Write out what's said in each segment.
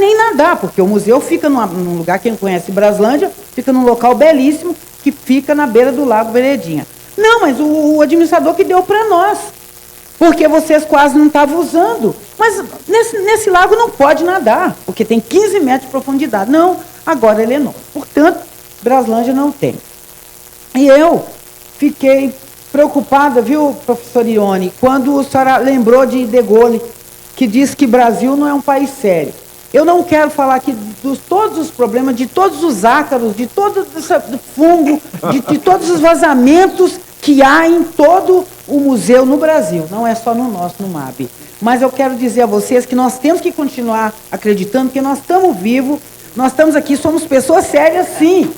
nem nadar, porque o museu fica num lugar, quem conhece Braslândia, fica num local belíssimo, que fica na beira do Lago Veredinha. Não, mas o administrador que deu para nós, porque vocês quase não estavam usando. Mas nesse lago não pode nadar, porque tem 15 metros de profundidade. Não, agora ele é novo. Portanto, Braslândia não tem. E eu fiquei preocupada, viu, professor Ione, quando a senhora lembrou de De Gaulle, que diz que Brasil não é um país sério. Eu não quero falar aqui de todos os problemas, de todos os ácaros, de todo esse fungo, de todos os vazamentos que há em todo o museu no Brasil. Não é só no nosso, no MAB. Mas eu quero dizer a vocês que nós temos que continuar acreditando que nós estamos vivos, nós estamos aqui, somos pessoas sérias, sim.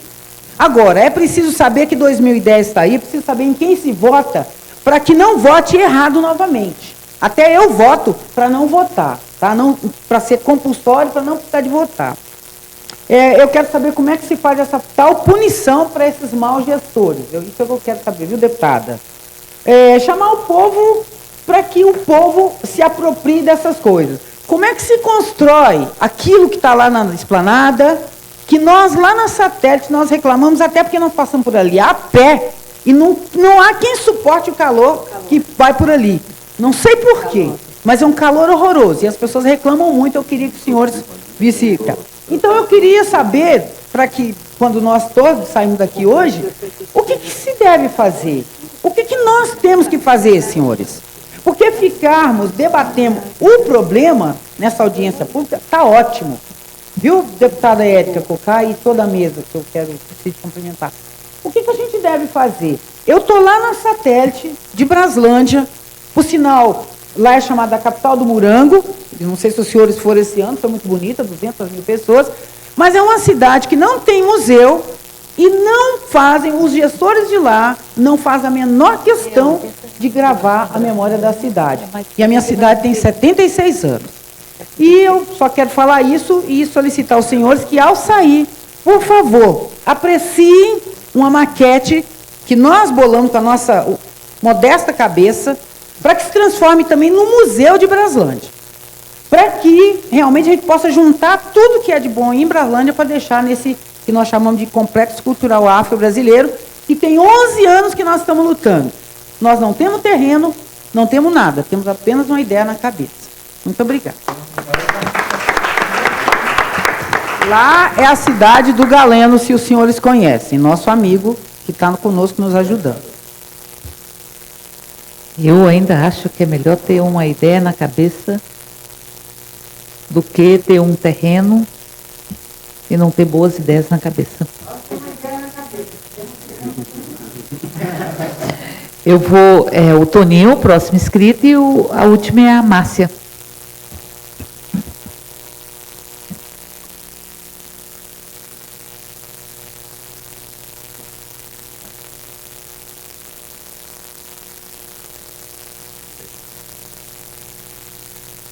Agora, é preciso saber que 2010 está aí, é preciso saber em quem se vota, para que não vote errado novamente. Até eu voto para não votar, tá? Para ser compulsório, para não precisar de votar. Eu quero saber como é que se faz essa tal punição para esses maus gestores. Isso é o que eu quero saber, viu, deputada? Chamar o povo para que o povo se aproprie dessas coisas. Como é que se constrói aquilo que está lá na esplanada, que nós lá na satélite nós reclamamos, até porque nós passamos por ali a pé, e não há quem suporte o calor que vai por ali. Não sei por quê, mas é um calor horroroso, e as pessoas reclamam muito, eu queria que os senhores vissem. Então eu queria saber, para que, quando nós todos saímos daqui hoje, o que se deve fazer? O que nós temos que fazer, senhores? Porque ficarmos debatendo o problema nessa audiência pública está ótimo. Viu, deputada Érica Cocá e toda a mesa, que eu quero te cumprimentar. O que a gente deve fazer? Eu estou lá na satélite de Braslândia, por sinal, lá é chamada a capital do morango, não sei se os senhores foram esse ano, foi muito bonita, 200 mil pessoas, mas é uma cidade que não tem museu e não fazem, os gestores de lá não fazem a menor questão de gravar a memória da cidade. E a minha cidade tem 76 anos. E eu só quero falar isso e solicitar aos senhores que, ao sair, por favor, apreciem uma maquete que nós bolamos com a nossa modesta cabeça, para que se transforme também no Museu de Braslândia. Para que realmente a gente possa juntar tudo que é de bom em Braslândia para deixar nesse que nós chamamos de Complexo Cultural Afro-Brasileiro, que tem 11 anos que nós estamos lutando. Nós não temos terreno, não temos nada, temos apenas uma ideia na cabeça. Muito obrigada. Lá é a cidade do Galeno, se os senhores conhecem, nosso amigo que está conosco nos ajudando. Eu ainda acho que é melhor ter uma ideia na cabeça do que ter um terreno e não ter boas ideias na cabeça. Eu vou, o Toninho, o próximo inscrito, e a última é a Márcia.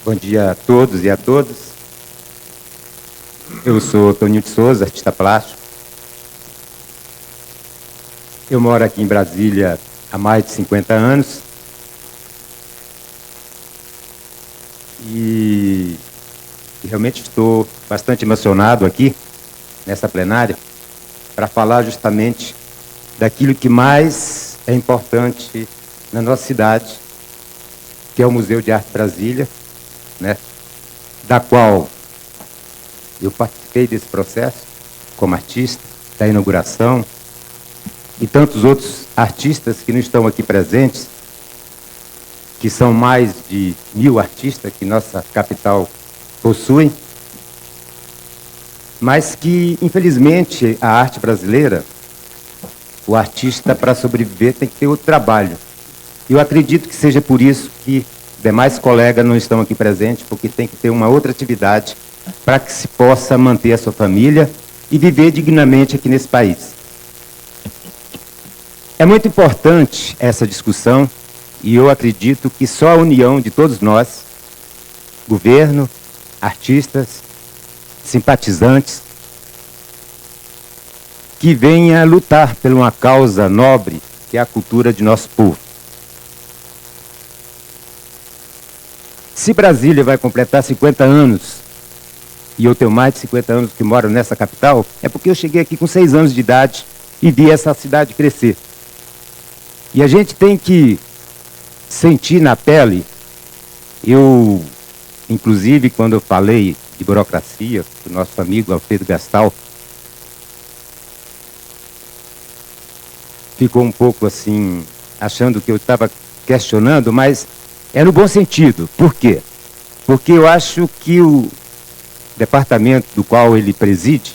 Bom dia a todos e a todas. Eu sou Toninho de Souza, artista plástico. Eu moro aqui em Brasília há mais de 50 anos. E realmente estou bastante emocionado aqui, nessa plenária, para falar justamente daquilo que mais é importante na nossa cidade, que é o Museu de Arte Brasília, né, da qual eu participei desse processo como artista, da inauguração, e tantos outros artistas que não estão aqui presentes, que são mais de 1000 artistas que nossa capital possui, mas que, infelizmente, a arte brasileira, o artista, para sobreviver, tem que ter outro trabalho. Eu acredito que seja por isso que demais colegas não estão aqui presentes, porque tem que ter uma outra atividade para que se possa manter a sua família e viver dignamente aqui nesse país. É muito importante essa discussão e eu acredito que só a união de todos nós, governo, artistas, simpatizantes, que venha lutar por uma causa nobre, que é a cultura de nosso povo. Se Brasília vai completar 50 anos e eu tenho mais de 50 anos que moro nessa capital, é porque eu cheguei aqui com 6 anos de idade e vi essa cidade crescer. E a gente tem que sentir na pele. Eu, inclusive, quando eu falei de burocracia, o nosso amigo Alfredo Gastal ficou um pouco assim, achando que eu estava questionando, mas é no bom sentido. Por quê? Porque eu acho que o departamento do qual ele preside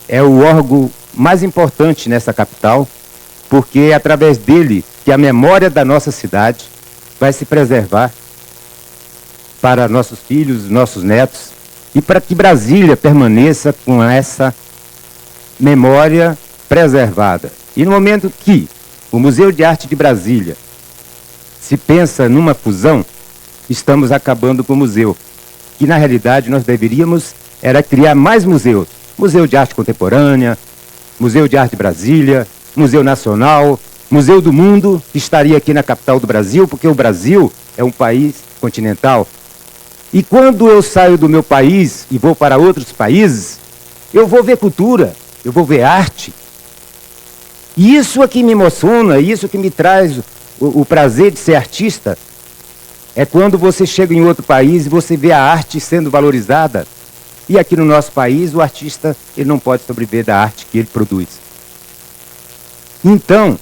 é o órgão mais importante nessa capital, porque é através dele que a memória da nossa cidade vai se preservar para nossos filhos, nossos netos, e para que Brasília permaneça com essa memória preservada. E no momento que o Museu de Arte de Brasília se pensa numa fusão, estamos acabando com o museu. Que na realidade nós deveríamos era criar mais museus. Museu de Arte Contemporânea, Museu de Arte de Brasília, Museu Nacional, Museu do Mundo, que estaria aqui na capital do Brasil, porque o Brasil é um país continental. E quando eu saio do meu país e vou para outros países, eu vou ver cultura, eu vou ver arte. E isso é que me emociona, isso que me traz o prazer de ser artista, é quando você chega em outro país e você vê a arte sendo valorizada. E aqui no nosso país, o artista ele não pode sobreviver da arte que ele produz. Então,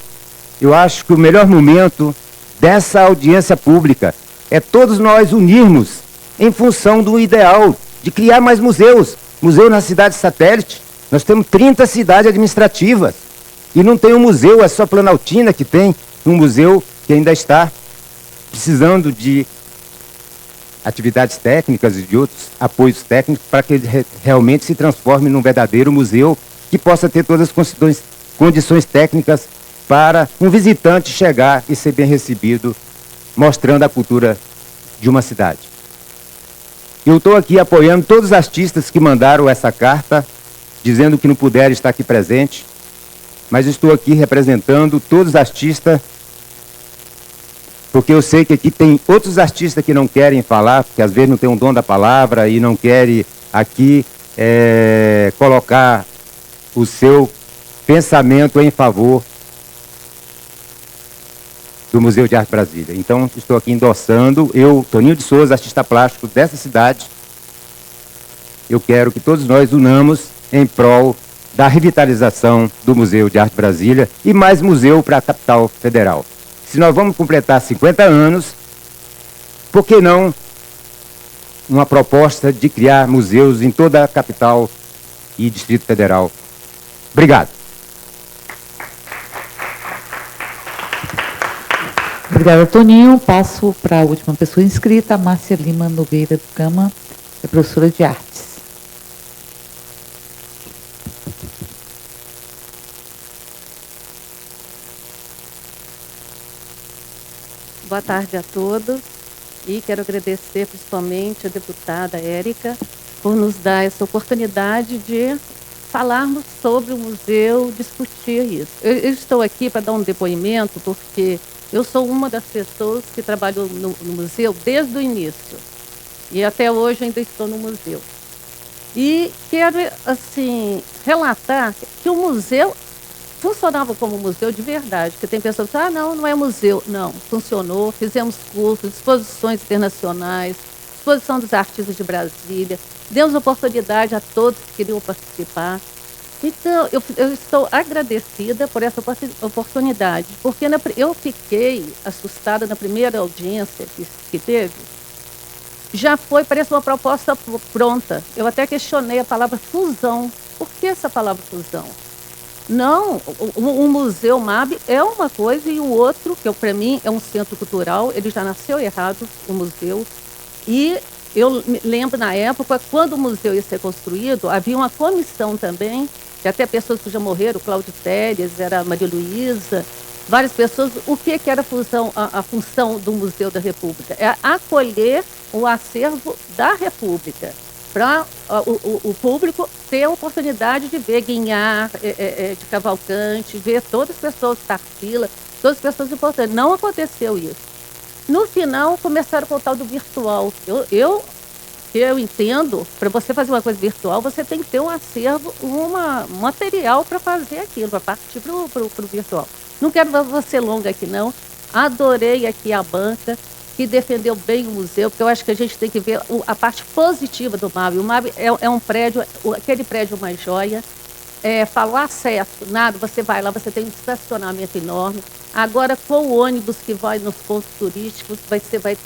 eu acho que o melhor momento dessa audiência pública é todos nós unirmos em função do ideal de criar mais museus. Museu na cidade satélite. Nós temos 30 cidades administrativas. E não tem um museu, é só Planaltina que tem um museu que ainda está precisando de atividades técnicas e de outros apoios técnicos para que ele realmente se transforme num verdadeiro museu que possa ter todas as condições técnicas para um visitante chegar e ser bem recebido, mostrando a cultura de uma cidade. Eu estou aqui apoiando todos os artistas que mandaram essa carta, dizendo que não puderam estar aqui presente, mas estou aqui representando todos os artistas, porque eu sei que aqui tem outros artistas que não querem falar, porque às vezes não tem um dom da palavra e não querem aqui colocar o seu pensamento em favor do Museu de Arte Brasília. Então, estou aqui endossando, eu, Toninho de Souza, artista plástico dessa cidade, eu quero que todos nós unamos em prol da revitalização do Museu de Arte Brasília e mais museu para a capital federal. Se nós vamos completar 50 anos, por que não uma proposta de criar museus em toda a capital e Distrito Federal? Obrigado. Obrigada, Toninho. Passo para a última pessoa inscrita, Márcia Lima Nogueira do Cama, é professora de artes. Boa tarde a todos e quero agradecer principalmente a deputada Érica por nos dar essa oportunidade de falarmos sobre o museu, discutir isso. Eu estou aqui para dar um depoimento porque eu sou uma das pessoas que trabalhou no museu desde o início e até hoje ainda estou no museu. E quero, assim, relatar que o museu funcionava como museu de verdade, porque tem pessoas que dizem, não é museu. Não, funcionou, fizemos cursos, exposições internacionais, exposição dos artistas de Brasília, demos oportunidade a todos que queriam participar. Então, eu estou agradecida por essa oportunidade, porque eu fiquei assustada na primeira audiência que teve, já parece uma proposta pronta. Eu até questionei a palavra fusão. Por que essa palavra fusão? Não, um museu MAB é uma coisa e o outro, que para mim é um centro cultural, ele já nasceu errado, o museu. E eu me lembro na época, quando o museu ia ser construído, havia uma comissão também, que até pessoas que já morreram, Cláudio Teles, era Maria Luísa, várias pessoas. O que era a função do Museu da República? É acolher o acervo da República, para o público ter a oportunidade de ver Guinhar, de Cavalcante, ver todas as pessoas, Tarsila, todas as pessoas importantes. Não aconteceu isso. No final, começaram com o tal do virtual. Eu porque eu entendo, para você fazer uma coisa virtual, você tem que ter um acervo, um material para fazer aquilo, para partir para o virtual. Não quero você longa aqui, não. Adorei aqui a banca, que defendeu bem o museu, porque eu acho que a gente tem que ver a parte positiva do MAB. O MAB é um prédio, aquele prédio é uma joia. Falou acesso, nada, você vai lá, você tem um estacionamento enorme. Agora, com o ônibus que vai nos pontos turísticos,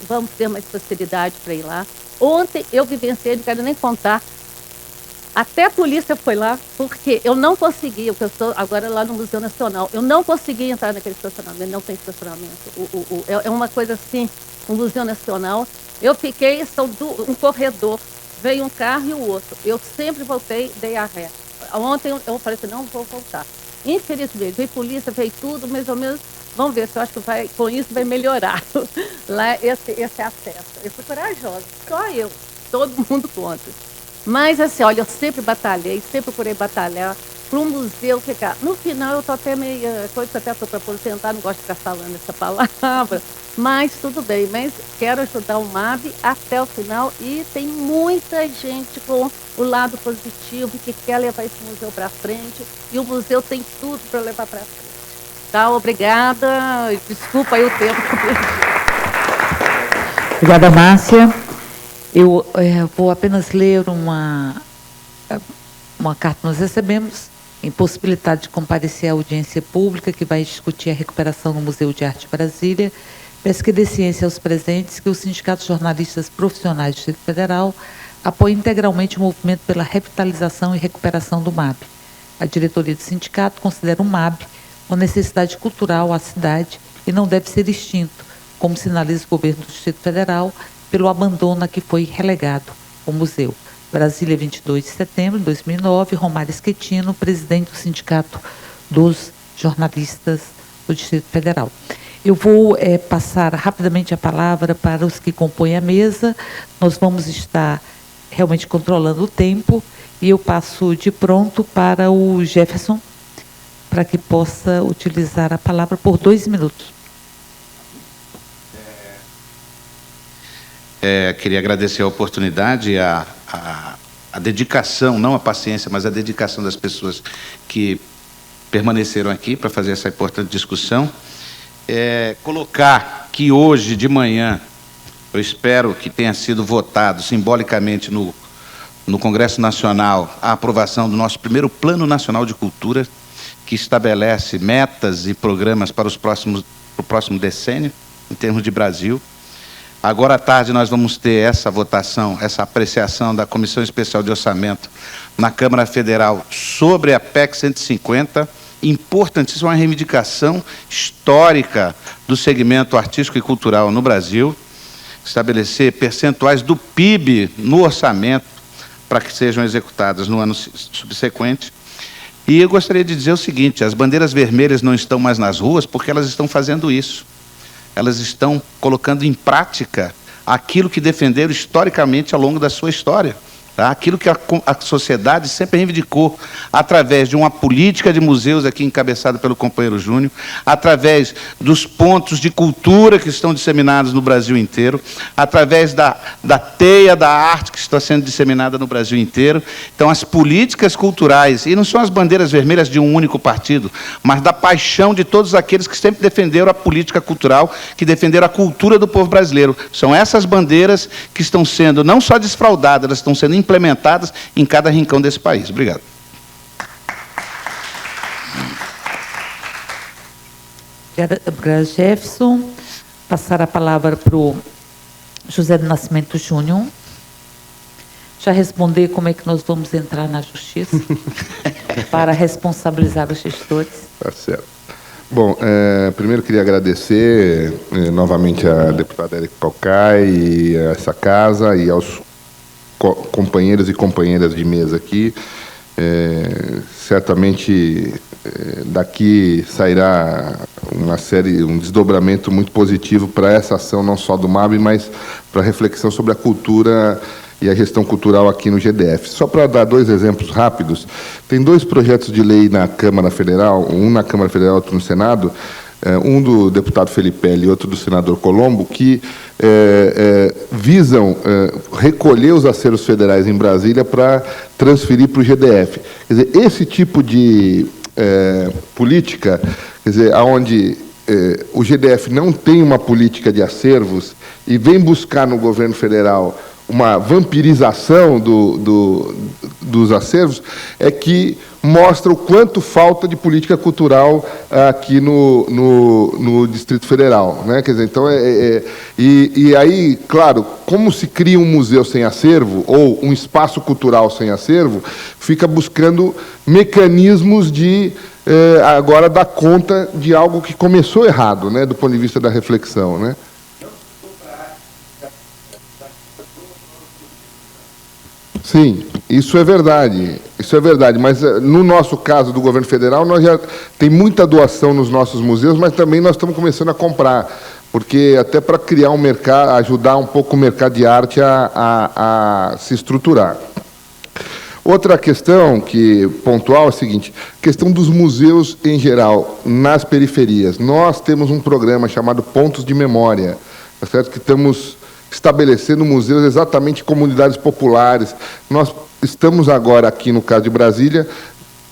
vamos ter mais facilidade para ir lá. Ontem eu vivenciei, não quero nem contar, até a polícia foi lá, porque eu não consegui, porque eu estou agora lá no Museu Nacional, eu não consegui entrar naquele estacionamento, não tem estacionamento. É uma coisa assim, o Museu Nacional, eu fiquei, um corredor, veio um carro e o outro. Eu sempre voltei, dei a ré. Ontem eu falei assim, não vou voltar. Infelizmente, veio polícia, veio tudo, mais ou menos, vamos ver se eu acho que com isso vai melhorar lá esse acesso. Eu fui corajosa, só eu, todo mundo contra. Mas assim, olha, eu sempre batalhei, sempre procurei batalhar para o museu ficar. No final eu estou até meio, coisa que até estou para aposentar, não gosto de ficar falando essa palavra, mas tudo bem, mas quero ajudar o MAB até o final e tem muita gente com o lado positivo que quer levar esse museu para frente e o museu tem tudo para levar para frente. Tá, obrigada, desculpa aí o tempo que eu perdi. Obrigada, Márcia. Eu vou apenas ler uma carta que nós recebemos, impossibilidade de comparecer à audiência pública que vai discutir a recuperação no Museu de Arte de Brasília. Peço que dê ciência aos presentes que o Sindicato de Jornalistas Profissionais do Distrito Federal apoia integralmente o movimento pela revitalização e recuperação do MAB. A diretoria do sindicato considera o MAB uma necessidade cultural à cidade e não deve ser extinto, como sinaliza o governo do Distrito Federal, pelo abandono a que foi relegado o museu. Brasília, 22 de setembro de 2009, Romário Schettino, presidente do Sindicato dos Jornalistas do Distrito Federal. Eu vou passar rapidamente a palavra para os que compõem a mesa. Nós vamos estar realmente controlando o tempo e eu passo de pronto para o Jefferson, para que possa utilizar a palavra por 2 minutos. Queria agradecer a oportunidade, a dedicação, não a paciência, mas a dedicação das pessoas que permaneceram aqui para fazer essa importante discussão. Colocar que hoje de manhã, eu espero que tenha sido votado simbolicamente no Congresso Nacional a aprovação do nosso primeiro Plano Nacional de Cultura, que estabelece metas e programas para o próximo decênio, em termos de Brasil. Agora à tarde nós vamos ter essa votação, essa apreciação da Comissão Especial de Orçamento na Câmara Federal sobre a PEC 150, importantíssima, uma reivindicação histórica do segmento artístico e cultural no Brasil, estabelecer percentuais do PIB no orçamento para que sejam executadas no ano subsequente. E eu gostaria de dizer o seguinte, as bandeiras vermelhas não estão mais nas ruas porque elas estão fazendo isso. Elas estão colocando em prática aquilo que defenderam historicamente ao longo da sua história. Tá? Aquilo que a sociedade sempre reivindicou através de uma política de museus aqui encabeçada pelo companheiro Júnior, através dos pontos de cultura que estão disseminados no Brasil inteiro, através da teia da arte que está sendo disseminada no Brasil inteiro. Então, as políticas culturais, e não são as bandeiras vermelhas de um único partido, mas da paixão de todos aqueles que sempre defenderam a política cultural, que defenderam a cultura do povo brasileiro. São essas bandeiras que estão sendo não só desfraudadas, elas estão sendo implementadas em cada rincão desse país. Obrigado. Obrigada, Jefferson. Passar a palavra para o José do Nascimento Júnior. Já responder como é que nós vamos entrar na justiça para responsabilizar os gestores. Tá certo. Bom, primeiro queria agradecer novamente à deputada Érica Caucai e a essa casa e aos companheiros e companheiras de mesa aqui. Certamente daqui sairá um desdobramento muito positivo para essa ação, não só do MAB, mas para a reflexão sobre a cultura e a gestão cultural aqui no GDF. Só para dar 2 exemplos rápidos, tem 2 projetos de lei na Câmara Federal, um na Câmara Federal e outro no Senado, um do deputado Felipelli e outro do senador Colombo, que visam recolher os acervos federais em Brasília para transferir para o GDF. Quer dizer, esse tipo de política, quer dizer, onde o GDF não tem uma política de acervos e vem buscar no governo federal uma vampirização dos acervos, é que mostra o quanto falta de política cultural aqui no Distrito Federal, né? Quer dizer, então e aí, claro, como se cria um museu sem acervo ou um espaço cultural sem acervo, fica buscando mecanismos de agora dar conta de algo que começou errado, né, do ponto de vista da reflexão, né? Sim, isso é verdade, mas no nosso caso do governo federal, nós já tem muita doação nos nossos museus, mas também nós estamos começando a comprar, porque até para criar um mercado, ajudar um pouco o mercado de arte a se estruturar. Outra questão pontual é a seguinte, questão dos museus em geral, nas periferias. Nós temos um programa chamado Pontos de Memória, tá certo? Que estamos estabelecendo museus exatamente em comunidades populares. Nós estamos agora, aqui no caso de Brasília,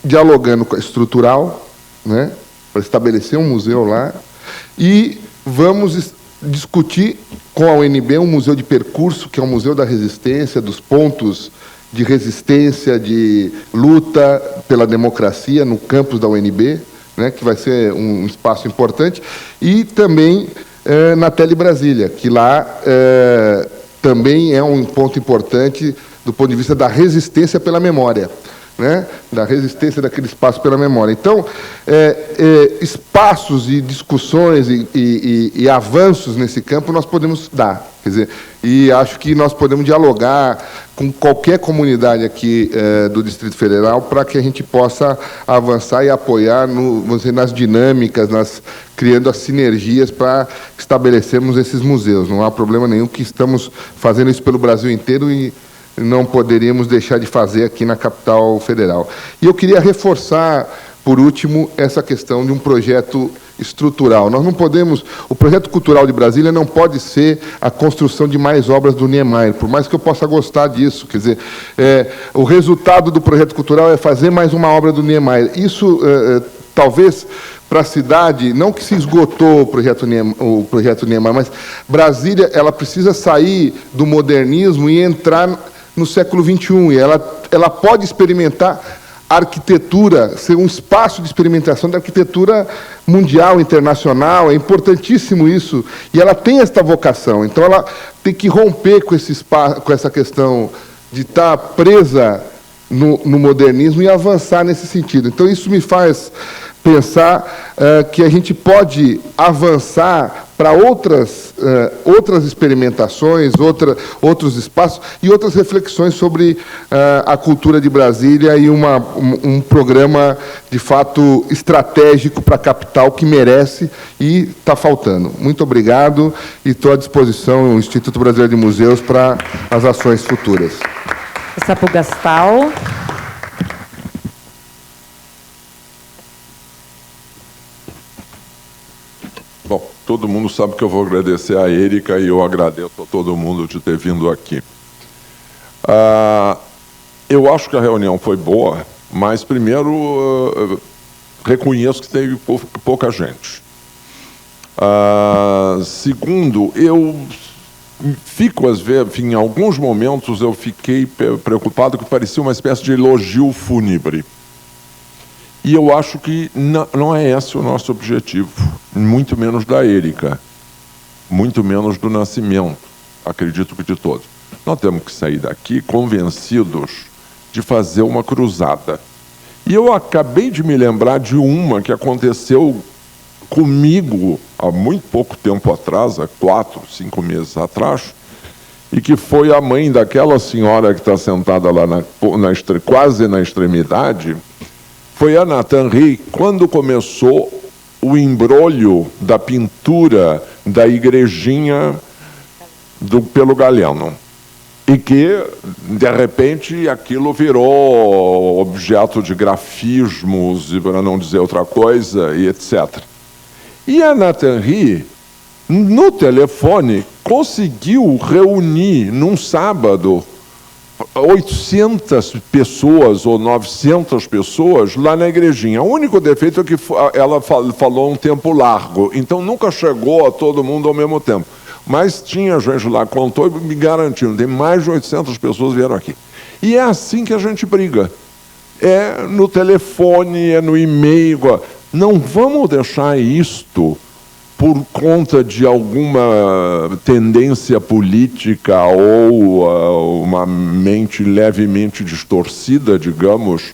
dialogando com a Estrutural, né, para estabelecer um museu lá, e vamos discutir com a UNB um museu de percurso, que é um museu da resistência, dos pontos de resistência, de luta pela democracia no campus da UNB, né, que vai ser um espaço importante, e também na Tele Brasília, que lá também é um ponto importante do ponto de vista da resistência pela memória, né? Da resistência daquele espaço pela memória. Então, espaços e discussões e avanços nesse campo nós podemos dar. Quer dizer, e acho que nós podemos dialogar com qualquer comunidade aqui do Distrito Federal para que a gente possa avançar e apoiar nas dinâmicas, criando as sinergias para estabelecermos esses museus. Não há problema nenhum que estamos fazendo isso pelo Brasil inteiro e não poderíamos deixar de fazer aqui na capital federal. E eu queria reforçar, por último, essa questão de um projeto estrutural. Nós não podemos, o projeto cultural de Brasília não pode ser a construção de mais obras do Niemeyer, por mais que eu possa gostar disso. Quer dizer, o resultado do projeto cultural é fazer mais uma obra do Niemeyer. Isso, talvez, para a cidade, não que se esgotou o projeto Niemeyer, mas Brasília ela precisa sair do modernismo e entrar no século XXI, e ela pode experimentar arquitetura, ser um espaço de experimentação da arquitetura mundial, internacional, é importantíssimo isso, e ela tem esta vocação, então ela tem que romper com essa questão de estar presa no modernismo e avançar nesse sentido. Então isso me faz pensar que a gente pode avançar para outras experimentações, outros espaços e outras reflexões sobre a cultura de Brasília e um programa, de fato, estratégico para a capital que merece e está faltando. Muito obrigado e estou à disposição do Instituto Brasileiro de Museus para as ações futuras. Sapugastal. Bom, todo mundo sabe que eu vou agradecer a Érica e eu agradeço a todo mundo de ter vindo aqui. Eu acho que a reunião foi boa, mas primeiro reconheço que teve pouca gente. Segundo, eu fico às vezes, em alguns momentos eu fiquei preocupado que parecia uma espécie de elogio fúnebre. E eu acho que não é esse o nosso objetivo, muito menos da Érica, muito menos do Nascimento, acredito que de todos. Nós temos que sair daqui convencidos de fazer uma cruzada. E eu acabei de me lembrar de uma que aconteceu comigo há muito pouco tempo atrás, há 4, 5 meses atrás, e que foi a mãe daquela senhora que está sentada lá quase na extremidade. Foi a Nathan Ri, quando começou o embrolho da pintura da igrejinha pelo Galeno. E que, de repente, aquilo virou objeto de grafismos, e para não dizer outra coisa, e etc. E a Nathan Ri, no telefone, conseguiu reunir, num sábado, 800 pessoas ou 900 pessoas lá na igrejinha. O único defeito é que ela falou um tempo largo, então nunca chegou a todo mundo ao mesmo tempo. Mas tinha gente lá, contou e me garantindo, tem mais de 800 pessoas vieram aqui. E é assim que a gente briga. É no telefone, é no e-mail. Não vamos deixar isto por conta de alguma tendência política ou uma mente levemente distorcida, digamos,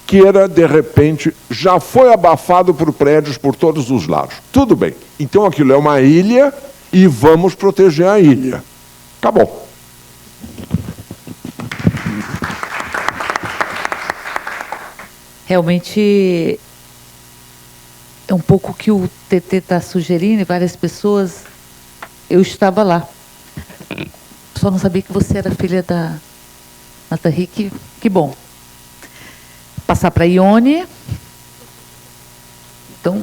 queira, de repente, já foi abafado por prédios por todos os lados. Tudo bem. Então aquilo é uma ilha e vamos proteger a ilha. Acabou. Realmente é um pouco o que o TT está sugerindo, e várias pessoas. Eu estava lá. Só não sabia que você era filha da Nathan Ri, que bom. Passar para a Ione. Então,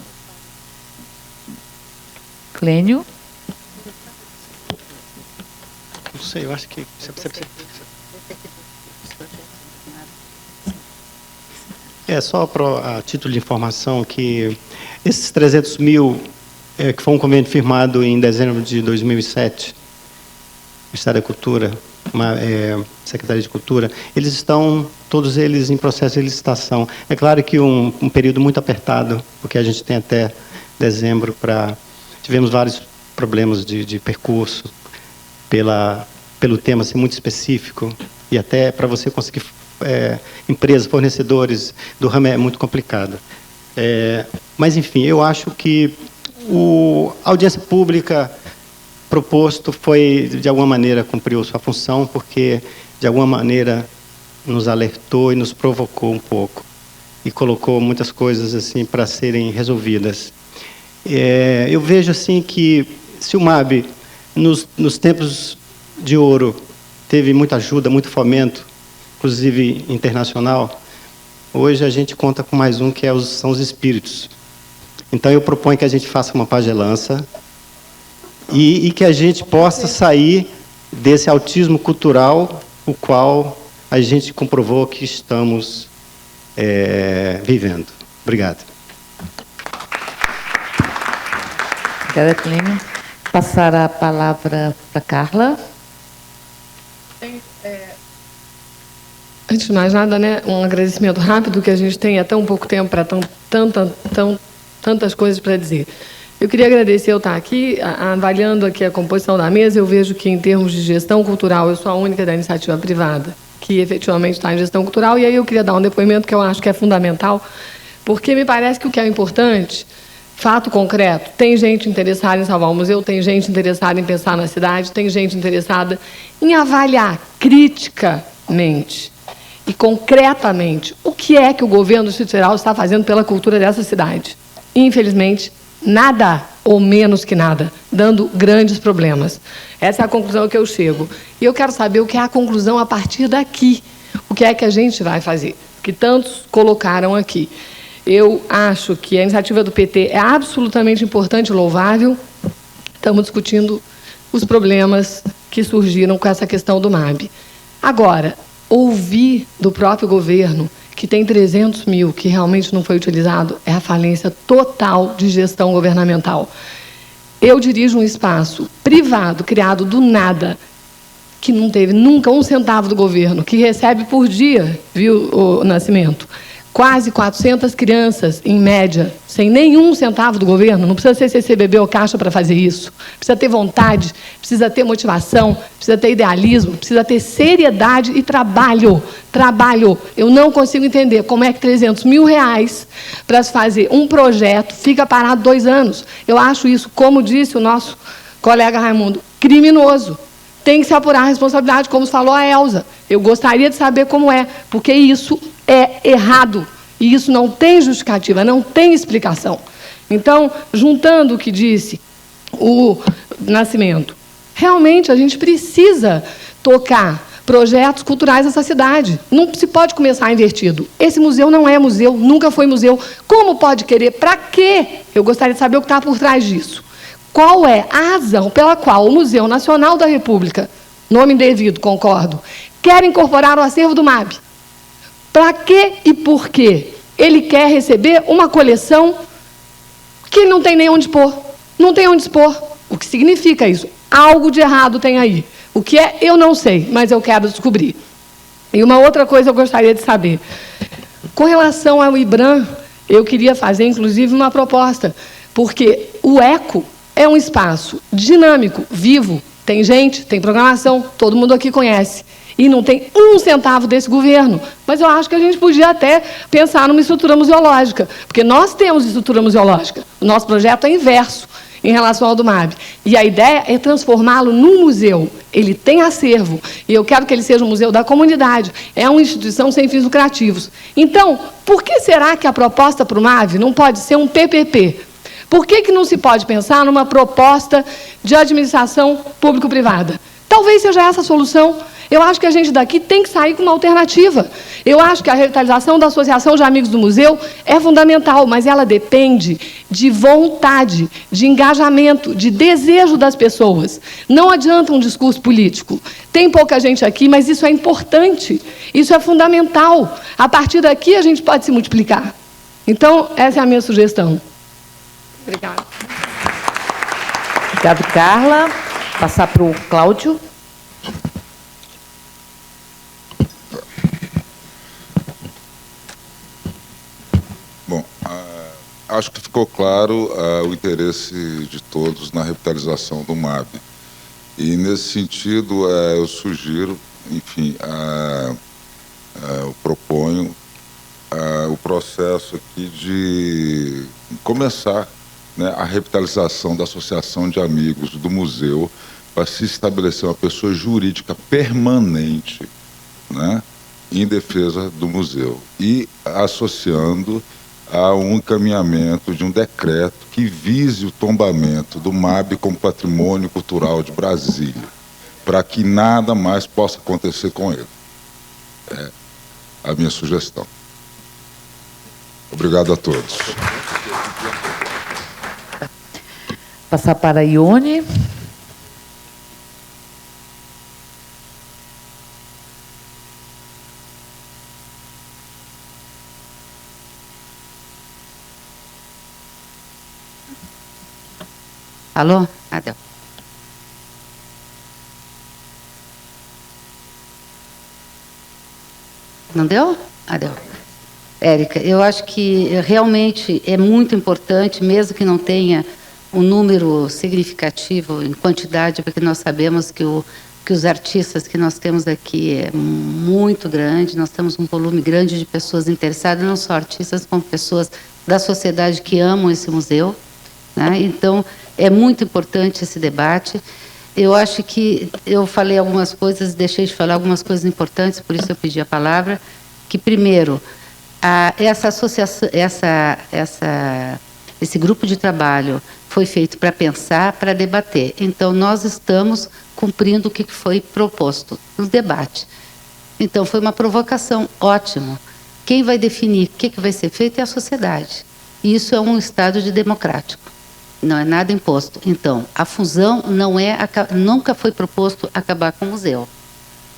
Clênio. Não sei, eu acho que... só a título de informação que esses 300 mil, que foi um convênio firmado em dezembro de 2007, Ministério da Cultura, Secretaria de Cultura, eles estão, todos eles, em processo de licitação. É claro que um período muito apertado, porque a gente tem até dezembro para... Tivemos vários problemas de percurso, pelo tema ser muito específico, e até para você conseguir... empresas, fornecedores do ramo é muito complicado. Mas, enfim, eu acho que a audiência pública proposto foi, de alguma maneira, cumpriu sua função, porque, de alguma maneira, nos alertou e nos provocou um pouco, e colocou muitas coisas assim para serem resolvidas. Eu vejo assim que, se o MAB, nos tempos de ouro, teve muita ajuda, muito fomento, inclusive internacional, hoje a gente conta com mais um, que são os espíritos. Então eu proponho que a gente faça uma pagelança e que a gente possa sair desse autismo cultural, o qual a gente comprovou que estamos vivendo. Obrigado. Obrigada, Clênio. Passar a palavra para Carla. Antes de mais nada, né, um agradecimento rápido, que a gente tem há tão pouco tempo para tantas coisas para dizer. Eu queria agradecer eu estar aqui, avaliando aqui a composição da mesa. Eu vejo que, em termos de gestão cultural, eu sou a única da iniciativa privada que efetivamente está em gestão cultural, e aí eu queria dar um depoimento que eu acho que é fundamental, porque me parece que o que é importante, fato concreto, tem gente interessada em salvar o museu, tem gente interessada em pensar na cidade, tem gente interessada em avaliar criticamente e concretamente o que é que o governo do Distrito Federal está fazendo pela cultura dessa cidade. Infelizmente, nada ou menos que nada, dando grandes problemas. Essa é a conclusão que eu chego. E eu quero saber o que é a conclusão a partir daqui. O que é que a gente vai fazer? Que tantos colocaram aqui. Eu acho que a iniciativa do PT é absolutamente importante e louvável. Estamos discutindo os problemas que surgiram com essa questão do MAB. Agora, ouvir do próprio governo que tem 300 mil que realmente não foi utilizado é a falência total de gestão governamental. Eu dirijo um espaço privado, criado do nada, que não teve nunca um centavo do governo, que recebe por dia, viu, o Nascimento, quase 400 crianças, em média, sem nenhum centavo do governo. Não precisa ser CCBB ou Caixa para fazer isso. Precisa ter vontade, precisa ter motivação, precisa ter idealismo, precisa ter seriedade e trabalho. Trabalho. Eu não consigo entender como é que 300 mil reais para se fazer um projeto fica parado 2 anos. Eu acho isso, como disse o nosso colega Raimundo, criminoso. Tem que se apurar a responsabilidade, como falou a Elza. Eu gostaria de saber como é, porque isso é errado. E isso não tem justificativa, não tem explicação. Então, juntando o que disse o Nascimento, realmente a gente precisa tocar projetos culturais nessa cidade. Não se pode começar invertido. Esse museu não é museu, nunca foi museu. Como pode querer? Para quê? Eu gostaria de saber o que está por trás disso. Qual é a razão pela qual o Museu Nacional da República, nome indevido, concordo, quer incorporar o acervo do MAB? Para quê e por quê? Ele quer receber uma coleção que ele não tem nem onde pôr. Não tem onde expor. O que significa isso? Algo de errado tem aí. O que é, eu não sei, mas eu quero descobrir. E uma outra coisa eu gostaria de saber. Com relação ao IBRAM, eu queria fazer, inclusive, uma proposta, porque o ECO é um espaço dinâmico, vivo, tem gente, tem programação, todo mundo aqui conhece. E não tem um centavo desse governo. Mas eu acho que a gente podia até pensar numa estrutura museológica, porque nós temos estrutura museológica. O nosso projeto é inverso em relação ao do MAB. E a ideia é transformá-lo num museu. Ele tem acervo, e eu quero que ele seja um museu da comunidade. É uma instituição sem fins lucrativos. Então, por que será que a proposta para o MAB não pode ser um PPP? Por que não se pode pensar numa proposta de administração público-privada? Talvez seja essa a solução. Eu acho que a gente daqui tem que sair com uma alternativa. Eu acho que a revitalização da Associação de Amigos do Museu é fundamental, mas ela depende de vontade, de engajamento, de desejo das pessoas. Não adianta um discurso político. Tem pouca gente aqui, mas isso é importante. Isso é fundamental. A partir daqui a gente pode se multiplicar. Então, essa é a minha sugestão. Obrigada. Obrigada, Carla. Passar para o Cláudio. Bom, acho que ficou claro o interesse de todos na revitalização do MAB. E, nesse sentido, eu sugiro, enfim, eu proponho o processo aqui de começar, né, a revitalização da Associação de Amigos do Museu para se estabelecer uma pessoa jurídica permanente, né, em defesa do museu e associando a um encaminhamento de um decreto que vise o tombamento do MAB como patrimônio cultural de Brasília, para que nada mais possa acontecer com ele. É a minha sugestão. Obrigado a todos. Passar para a Ione. Alô? Adel. Não deu? Adel. Érica, eu acho que realmente é muito importante, mesmo que não tenha um número significativo em quantidade, porque nós sabemos que os artistas que nós temos aqui é muito grande, nós temos um volume grande de pessoas interessadas, não só artistas, como pessoas da sociedade que amam esse museu, né? Então, é muito importante esse debate. Eu acho que eu falei algumas coisas, deixei de falar algumas coisas importantes, por isso eu pedi a palavra, que primeiro, essa associação, esse grupo de trabalho foi feito para pensar, para debater. Então, nós estamos cumprindo o que foi proposto no debate. Então, foi uma provocação, ótimo. Quem vai definir o que vai ser feito é a sociedade. E isso é um Estado democrático. Não é nada imposto. Então, a fusão nunca foi proposto acabar com o museu.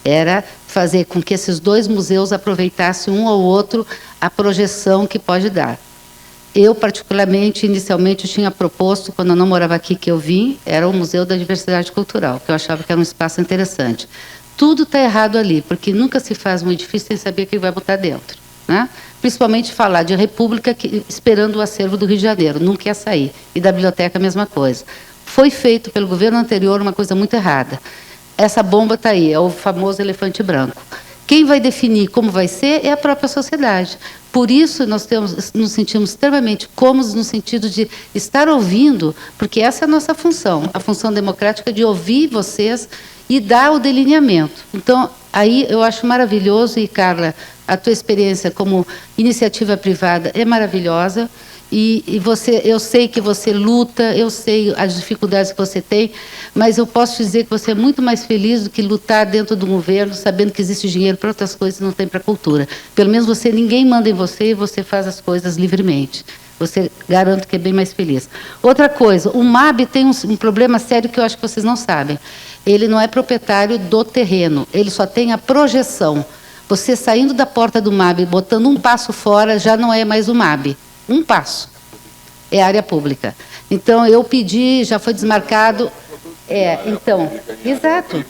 Era fazer com que esses dois museus aproveitassem um ao outro a projeção que pode dar. Eu, particularmente, inicialmente, tinha proposto, quando eu não morava aqui, que eu vim, era o Museu da Diversidade Cultural, que eu achava que era um espaço interessante. Tudo está errado ali, porque nunca se faz um edifício sem saber o que vai botar dentro, né? Principalmente falar de república esperando o acervo do Rio de Janeiro, não quer sair. E da biblioteca a mesma coisa. Foi feito pelo governo anterior uma coisa muito errada. Essa bomba está aí, é o famoso elefante branco. Quem vai definir como vai ser é a própria sociedade. Por isso, nós nos sentimos extremamente cômodos no sentido de estar ouvindo, porque essa é a nossa função, a função democrática de ouvir vocês e dar o delineamento. Então, aí eu acho maravilhoso, e Carla, a tua experiência como iniciativa privada é maravilhosa, E você, eu sei que você luta, eu sei as dificuldades que você tem, mas eu posso dizer que você é muito mais feliz do que lutar dentro do governo, sabendo que existe dinheiro para outras coisas e não tem para a cultura. Pelo menos você, ninguém manda em você e você faz as coisas livremente. Você, garanto que é bem mais feliz. Outra coisa, o MAB tem um problema sério que eu acho que vocês não sabem. Ele não é proprietário do terreno, ele só tem a projeção. Você saindo da porta do MAB, botando um passo fora, já não é mais o MAB. Um passo. É área pública. Então, eu pedi, já foi desmarcado. Então, exato.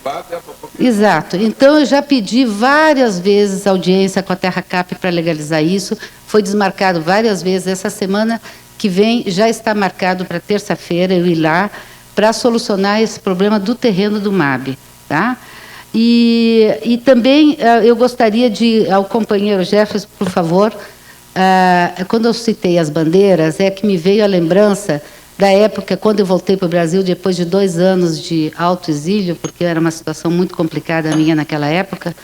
Exato. Então, eu já pedi várias vezes audiência com a Terra Cap para legalizar isso. Foi desmarcado várias vezes. Essa semana que vem já está marcado para terça-feira eu ir lá para solucionar esse problema do terreno do MAB. Tá? E também eu gostaria de, ao companheiro Jefferson, por favor, quando eu citei as bandeiras, é que me veio a lembrança da época, quando eu voltei para o Brasil, depois de 2 anos de autoexílio, porque era uma situação muito complicada a minha naquela época,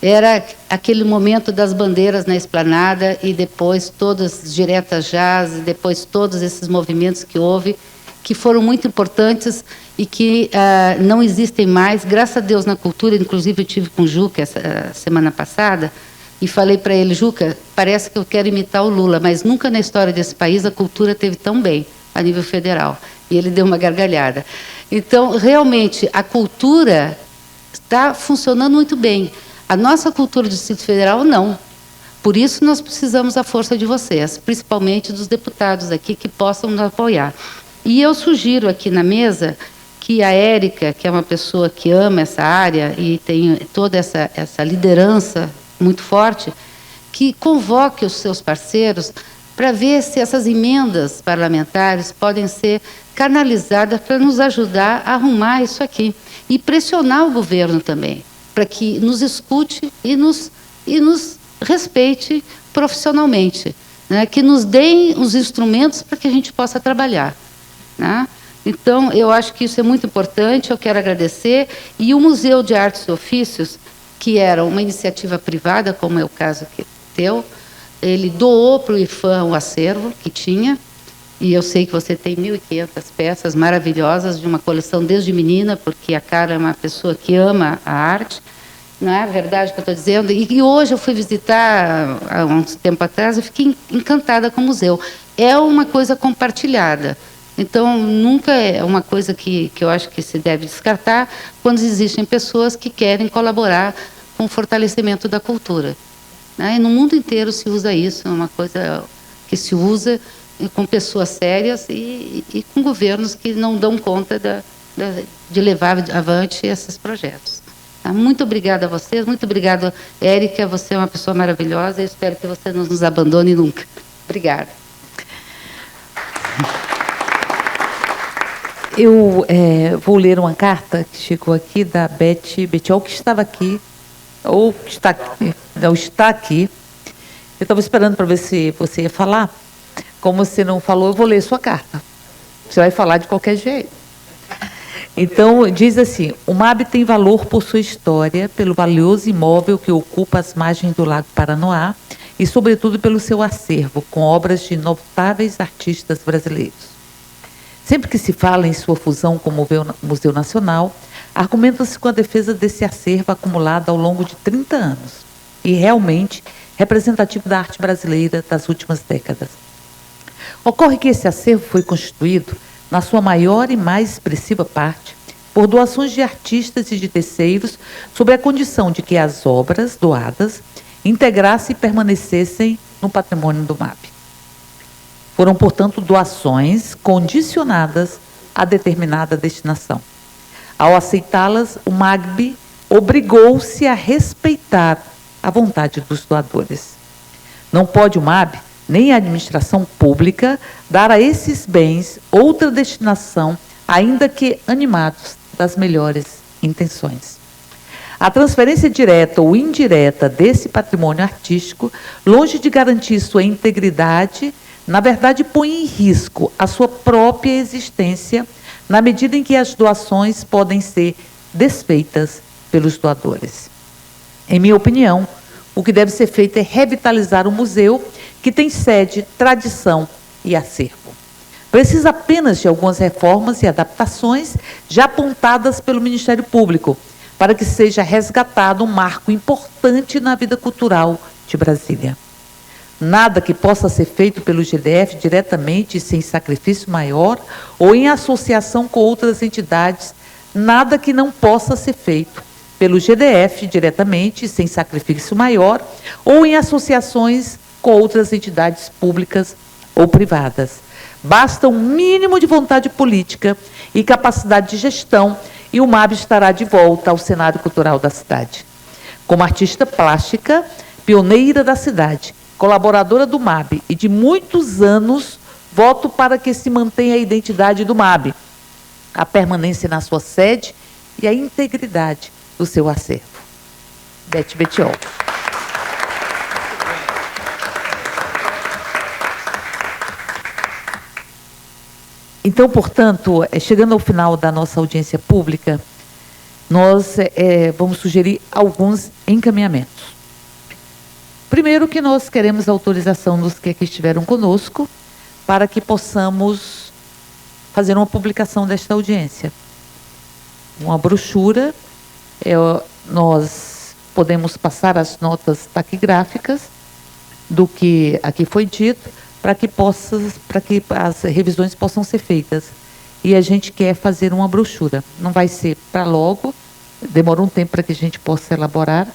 era aquele momento das bandeiras na esplanada e depois todas diretas jazz, e depois todos esses movimentos que houve, que foram muito importantes e que não existem mais, graças a Deus, na cultura. Inclusive, eu tive com o Juca essa semana passada, e falei para ele, Juca, parece que eu quero imitar o Lula, mas nunca na história desse país a cultura teve tão bem, a nível federal. E ele deu uma gargalhada. Então, realmente, a cultura está funcionando muito bem. A nossa cultura do Distrito Federal, não. Por isso, nós precisamos da força de vocês, principalmente dos deputados aqui, que possam nos apoiar. E eu sugiro aqui na mesa que a Érica, que é uma pessoa que ama essa área e tem toda essa liderança muito forte, que convoque os seus parceiros para ver se essas emendas parlamentares podem ser canalizadas para nos ajudar a arrumar isso aqui. E pressionar o governo também, para que nos escute e nos respeite profissionalmente, né? Que nos deem os instrumentos para que a gente possa trabalhar. Né? Então, eu acho que isso é muito importante, eu quero agradecer. E o Museu de Artes e Ofícios, que era uma iniciativa privada, como é o caso que teu, ele doou para o IFAM o acervo que tinha, e eu sei que você tem 1.500 peças maravilhosas de uma coleção desde menina, porque a Cara é uma pessoa que ama a arte, não é verdade que eu estou dizendo? E hoje eu fui visitar, há um tempo atrás, eu fiquei encantada com o museu. É uma coisa compartilhada. Então, nunca é uma coisa que eu acho que se deve descartar quando existem pessoas que querem colaborar com o fortalecimento da cultura. Né? E no mundo inteiro se usa isso, é uma coisa que se usa com pessoas sérias e com governos que não dão conta de levar avante esses projetos. Tá? Muito obrigada a vocês, muito obrigada, Érica, você é uma pessoa maravilhosa e espero que você não nos abandone nunca. Obrigada. Eu vou ler uma carta que chegou aqui da Betiol, que estava aqui, ou que está aqui. Eu estava esperando para ver se você ia falar. Como você não falou, eu vou ler sua carta. Você vai falar de qualquer jeito. Então, diz assim, o MAB tem valor por sua história, pelo valioso imóvel que ocupa as margens do Lago Paranoá e, sobretudo, pelo seu acervo, com obras de notáveis artistas brasileiros. Sempre que se fala em sua fusão com o Museu Nacional, argumenta-se com a defesa desse acervo acumulado ao longo de 30 anos e realmente representativo da arte brasileira das últimas décadas. Ocorre que esse acervo foi constituído, na sua maior e mais expressiva parte, por doações de artistas e de terceiros, sob a condição de que as obras doadas integrassem e permanecessem no patrimônio do MAB. Foram, portanto, doações condicionadas a determinada destinação. Ao aceitá-las, o MAB obrigou-se a respeitar a vontade dos doadores. Não pode o MAB, nem a administração pública, dar a esses bens outra destinação, ainda que animados das melhores intenções. A transferência direta ou indireta desse patrimônio artístico, longe de garantir sua integridade, na verdade, põe em risco a sua própria existência, na medida em que as doações podem ser desfeitas pelos doadores. Em minha opinião, o que deve ser feito é revitalizar o museu, que tem sede, tradição e acervo. Precisa apenas de algumas reformas e adaptações já apontadas pelo Ministério Público, para que seja resgatado um marco importante na vida cultural de Brasília. Nada que possa ser feito pelo GDF diretamente, sem sacrifício maior, ou em associação com outras entidades, nada que não possa ser feito pelo GDF diretamente, sem sacrifício maior, ou em associações com outras entidades públicas ou privadas. Basta um mínimo de vontade política e capacidade de gestão, e o MAB estará de volta ao cenário cultural da cidade. Como artista plástica, pioneira da cidade, colaboradora do MAB e de muitos anos, voto para que se mantenha a identidade do MAB, a permanência na sua sede e a integridade do seu acervo. Beth Betiol. Então, portanto, chegando ao final da nossa audiência pública, nós vamos sugerir alguns encaminhamentos. Primeiro, que nós queremos a autorização dos que aqui estiveram conosco para que possamos fazer uma publicação desta audiência. Uma brochura, nós podemos passar as notas taquigráficas do que aqui foi dito, para que as revisões possam ser feitas. E a gente quer fazer uma brochura. Não vai ser para logo, demora um tempo para que a gente possa elaborar,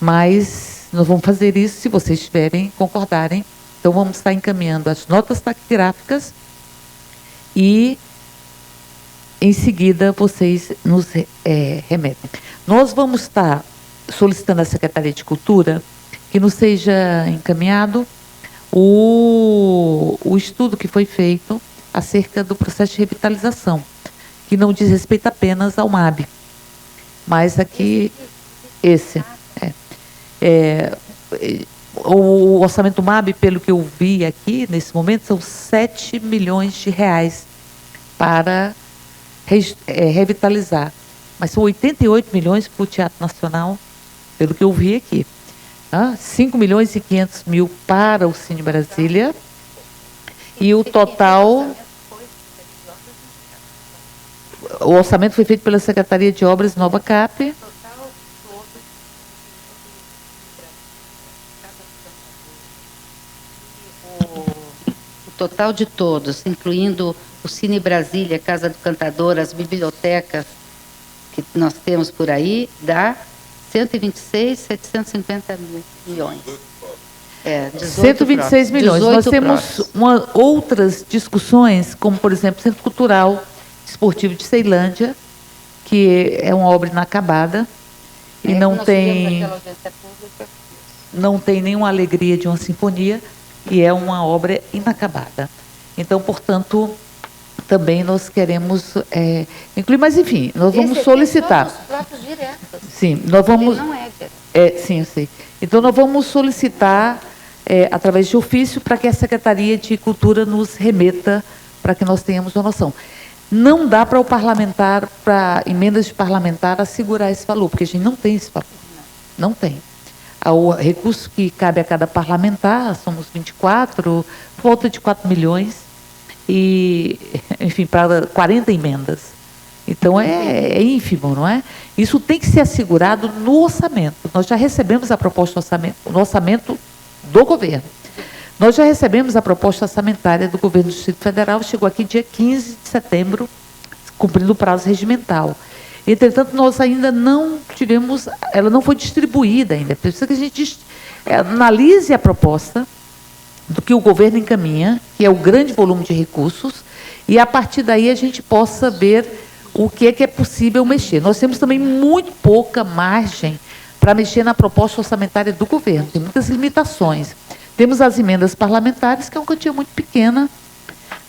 mas nós vamos fazer isso se vocês tiverem, concordarem. Então, vamos estar encaminhando as notas taquigráficas e, em seguida, vocês nos remetem. Nós vamos estar solicitando à Secretaria de Cultura que nos seja encaminhado o estudo que foi feito acerca do processo de revitalização, que não diz respeito apenas ao MAB, mas aqui, o orçamento do MAB, pelo que eu vi aqui, nesse momento, são 7 milhões de reais para revitalizar, mas são 88 milhões para o Teatro Nacional, pelo que eu vi aqui. 5 milhões e 500 mil para o Cine Brasília, e o total, o orçamento foi feito pela Secretaria de Obras Nova Cap. O total de todos, incluindo o Cine Brasília, Casa do Cantador, as bibliotecas que nós temos por aí, dá 126.750 milhões. 126 milhões. Nós temos outras discussões, como, por exemplo, Centro Cultural Esportivo de Ceilândia, que é uma obra inacabada e não tem nenhuma alegria de uma sinfonia, e é uma obra inacabada. Então, portanto, também nós queremos incluir, mas enfim, nós vamos solicitar. Sim, nós vamos. Não sim, eu sei. Então, nós vamos solicitar, através de ofício, para que a Secretaria de Cultura nos remeta, para que nós tenhamos uma noção. Não dá para o parlamentar, para emendas de parlamentar, assegurar esse valor, porque a gente não tem esse valor. Não tem. O recurso que cabe a cada parlamentar, somos 24, volta de 4 milhões, e, enfim, para 40 emendas. Então, é ínfimo, não é? Isso tem que ser assegurado no orçamento. Nós já recebemos a proposta no orçamento do governo. Nós já recebemos a proposta orçamentária do governo do Distrito Federal, chegou aqui dia 15 de setembro, cumprindo o prazo regimental. Entretanto, nós ainda não tivemos, ela não foi distribuída ainda. Precisa que a gente analise a proposta do que o governo encaminha, que é o grande volume de recursos, e a partir daí a gente possa ver o que é possível mexer. Nós temos também muito pouca margem para mexer na proposta orçamentária do governo, tem muitas limitações. Temos as emendas parlamentares, que é uma quantia muito pequena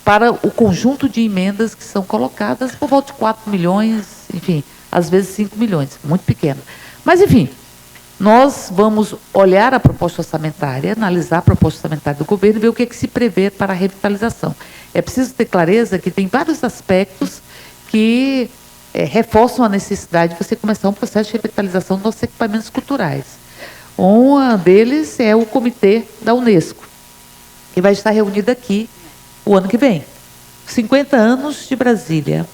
para o conjunto de emendas que são colocadas, por volta de 4 milhões, enfim, às vezes 5 milhões, muito pequeno. Mas, enfim, nós vamos olhar a proposta orçamentária, analisar a proposta orçamentária do governo e ver o que se prevê para a revitalização. É preciso ter clareza que tem vários aspectos que reforçam a necessidade de você começar um processo de revitalização dos nossos equipamentos culturais. Um deles é o comitê da Unesco, que vai estar reunido aqui o ano que vem. 50 anos de Brasília.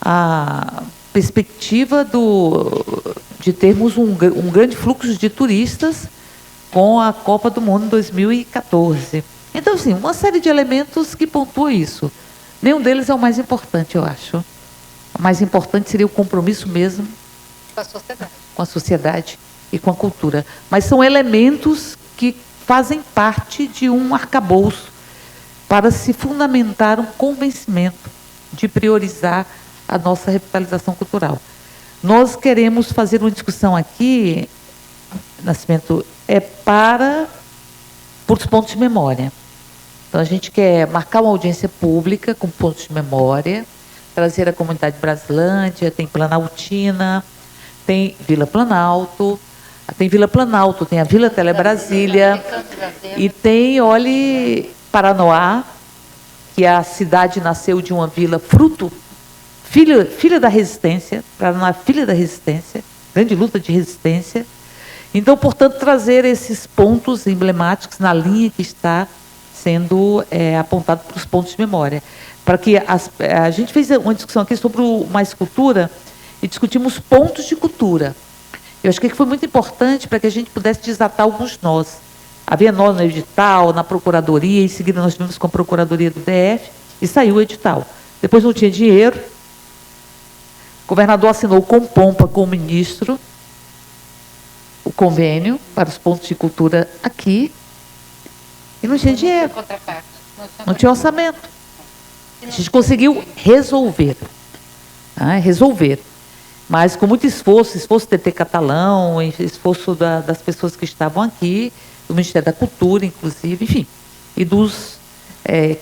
A perspectiva de termos um grande fluxo de turistas com a Copa do Mundo 2014. Então, assim, uma série de elementos que pontuam isso. Nenhum deles é o mais importante, eu acho. O mais importante seria o compromisso mesmo com a sociedade e com a cultura. Mas são elementos que fazem parte de um arcabouço para se fundamentar um convencimento de priorizar a nossa revitalização cultural. Nós queremos fazer uma discussão aqui, Nascimento, por os pontos de memória. Então, a gente quer marcar uma audiência pública com pontos de memória, trazer a comunidade Braslândia, tem Planaltina, tem Vila Planalto, tem a Vila Telebrasília, e tem, olhe, Paranoá, que a cidade nasceu de uma vila filha da resistência, Paranoá, filha da resistência, grande luta de resistência. Então, portanto, trazer esses pontos emblemáticos na linha que está sendo apontado para os pontos de memória. Para que a gente fez uma discussão aqui sobre o Mais Cultura e discutimos pontos de cultura. Eu acho que foi muito importante para que a gente pudesse desatar alguns nós. Havia nó no edital, na procuradoria, em seguida nós vimos com a procuradoria do DF e saiu o edital. Depois não tinha dinheiro, o governador assinou com pompa com o ministro o convênio para os pontos de cultura aqui e não tinha dinheiro, não tinha orçamento. A gente conseguiu resolver, mas com muito esforço do TT Catalão, esforço das pessoas que estavam aqui, do Ministério da Cultura, inclusive, enfim, e dos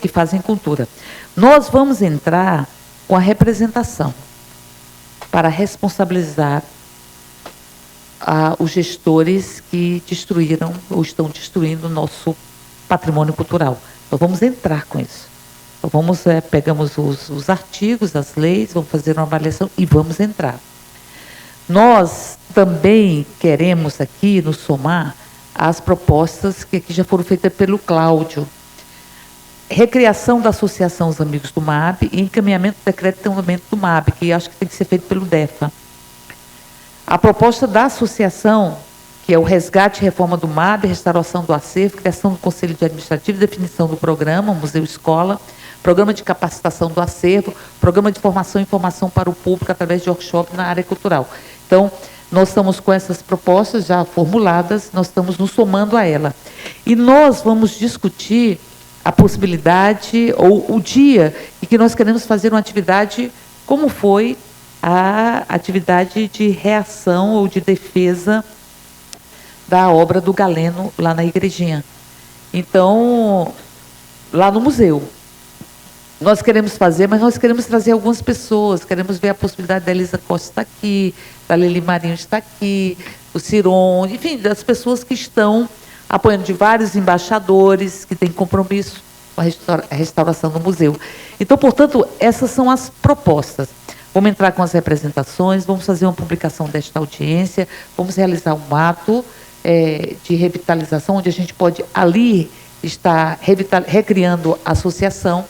que fazem cultura. Nós vamos entrar com a representação para responsabilizar os gestores que destruíram ou estão destruindo o nosso patrimônio cultural. Então, vamos entrar com isso. Então, pegamos os artigos, as leis, vamos fazer uma avaliação e vamos entrar. Nós também queremos aqui nos somar às propostas que aqui já foram feitas pelo Cláudio. Recriação da Associação Os Amigos do MAB e encaminhamento do decreto de andamento do MAB, que acho que tem que ser feito pelo DEFA. A proposta da associação, que é o resgate e reforma do MAB, restauração do acervo, criação do Conselho de Administrativo, definição do programa, Museu Escola, programa de capacitação do acervo, programa de formação e informação para o público através de workshop na área cultural. Então, nós estamos com essas propostas já formuladas, nós estamos nos somando a ela. E nós vamos discutir a possibilidade ou o dia em que nós queremos fazer uma atividade como foi a atividade de reação ou de defesa da obra do Galeno lá na igrejinha. Então, lá no museu. Nós queremos fazer, mas nós queremos trazer algumas pessoas, queremos ver a possibilidade da Elisa Costa estar aqui, da Lili Marinho estar aqui, o Ciron, enfim, das pessoas que estão apoiando, de vários embaixadores que têm compromisso com a restauração do museu. Então, portanto, essas são as propostas. Vamos entrar com as representações, vamos fazer uma publicação desta audiência, vamos realizar um ato de revitalização, onde a gente pode ali estar recriando a associação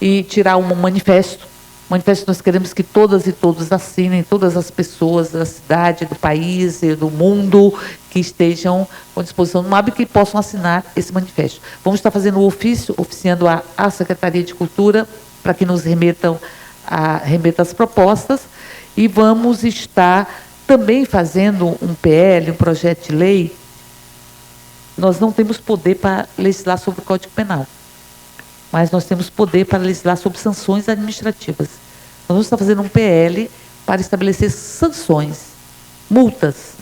e tirar um manifesto. Manifesto nós queremos que todas e todos assinem, todas as pessoas da cidade, do país e do mundo que estejam com disposição do MAB que possam assinar esse manifesto. Vamos estar fazendo o ofício, oficiando a Secretaria de Cultura para que nos remeta as propostas e vamos estar também fazendo um PL, um projeto de lei. Nós não temos poder para legislar sobre o Código Penal, mas nós temos poder para legislar sobre sanções administrativas. Nós vamos estar fazendo um PL para estabelecer sanções, multas,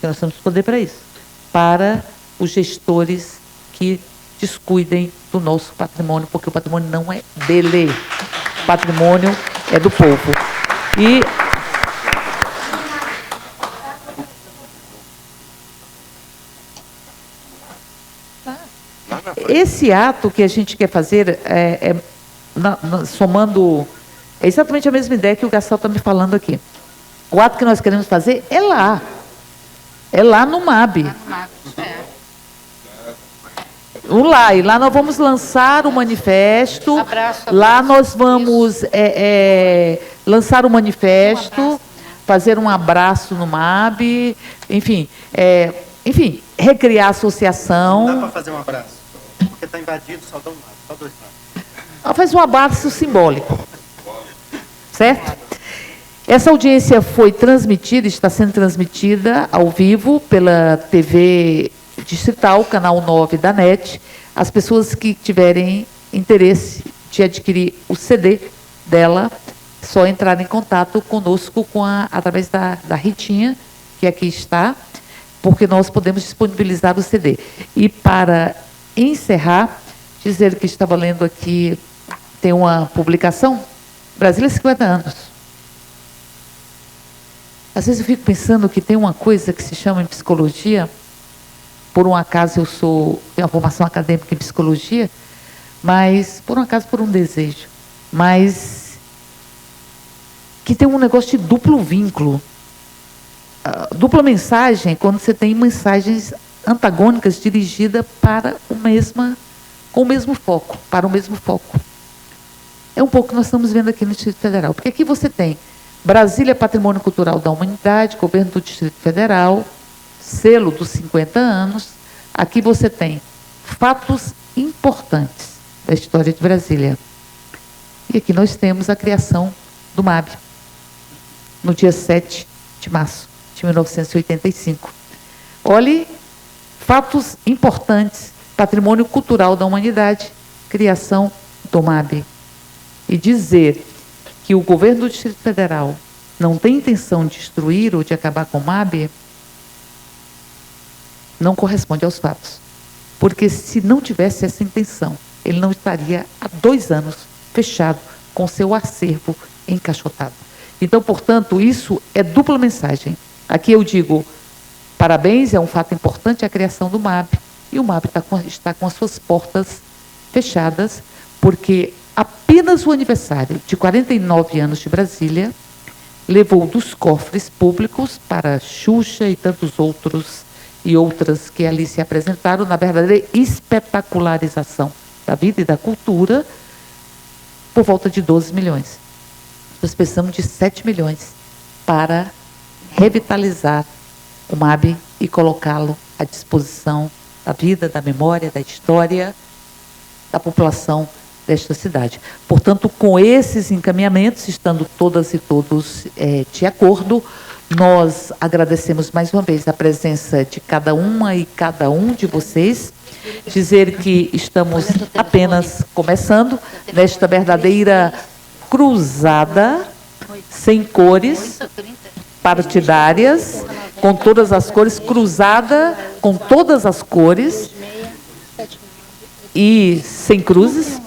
que nós temos poder para isso, para os gestores que descuidem do nosso patrimônio, porque o patrimônio não é dele, o patrimônio é do povo. E esse ato que a gente quer fazer, somando, é exatamente a mesma ideia que o Gastão está me falando aqui. O ato que nós queremos fazer é lá no MAB. E lá nós vamos lançar o manifesto. Lá nós vamos lançar o manifesto, fazer um abraço no MAB, enfim, recriar a associação. Não dá para fazer um abraço, porque está invadido, só dá um lado, só dois lados. Faz um abraço simbólico, certo? Essa audiência foi transmitida, está sendo transmitida ao vivo pela TV Distrital, canal 9 da NET. As pessoas que tiverem interesse de adquirir o CD dela, só entrar em contato conosco através da Ritinha, que aqui está, porque nós podemos disponibilizar o CD. E para encerrar, dizer que estava lendo aqui, tem uma publicação, Brasília 50 anos. Às vezes eu fico pensando que tem uma coisa que se chama em psicologia, por um acaso eu tenho uma formação acadêmica em psicologia, mas por um acaso, por um desejo, mas que tem um negócio de duplo vínculo. Dupla mensagem, quando você tem mensagens antagônicas dirigidas para com o mesmo foco, para o mesmo foco. É um pouco que nós estamos vendo aqui no Distrito Federal, porque aqui você tem Brasília Patrimônio Cultural da Humanidade, Governo do Distrito Federal, selo dos 50 anos. Aqui você tem fatos importantes da história de Brasília. E aqui nós temos a criação do MAB, no dia 7 de março de 1985. Olhe, fatos importantes, patrimônio cultural da humanidade, criação do MAB. E dizer que o governo do Distrito Federal não tem intenção de destruir ou de acabar com o MAB, não corresponde aos fatos. Porque se não tivesse essa intenção, ele não estaria há 2 anos fechado com seu acervo encaixotado. Então, portanto, isso é dupla mensagem. Aqui eu digo, parabéns, é um fato importante a criação do MAB, e o MAB está com as suas portas fechadas, porque apenas o aniversário de 49 anos de Brasília levou dos cofres públicos para Xuxa e tantos outros e outras que ali se apresentaram na verdadeira espetacularização da vida e da cultura, por volta de 12 milhões. Nós precisamos de 7 milhões para revitalizar o MAB e colocá-lo à disposição da vida, da memória, da história da população desta cidade. Portanto, com esses encaminhamentos, estando todas e todos de acordo, nós agradecemos mais uma vez a presença de cada uma e cada um de vocês, dizer que estamos apenas começando nesta verdadeira cruzada, sem cores, partidárias, com todas as cores, cruzada com todas as cores e sem cruzes.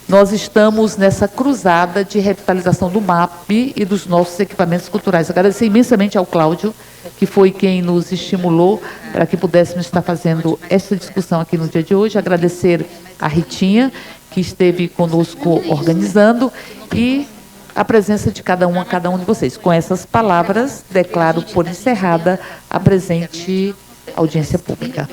Nós estamos nessa cruzada de revitalização do MAB e dos nossos equipamentos culturais. Agradecer imensamente ao Cláudio, que foi quem nos estimulou para que pudéssemos estar fazendo essa discussão aqui no dia de hoje. Agradecer a Ritinha, que esteve conosco organizando, e a presença de cada um de vocês. Com essas palavras, declaro por encerrada a presente audiência pública.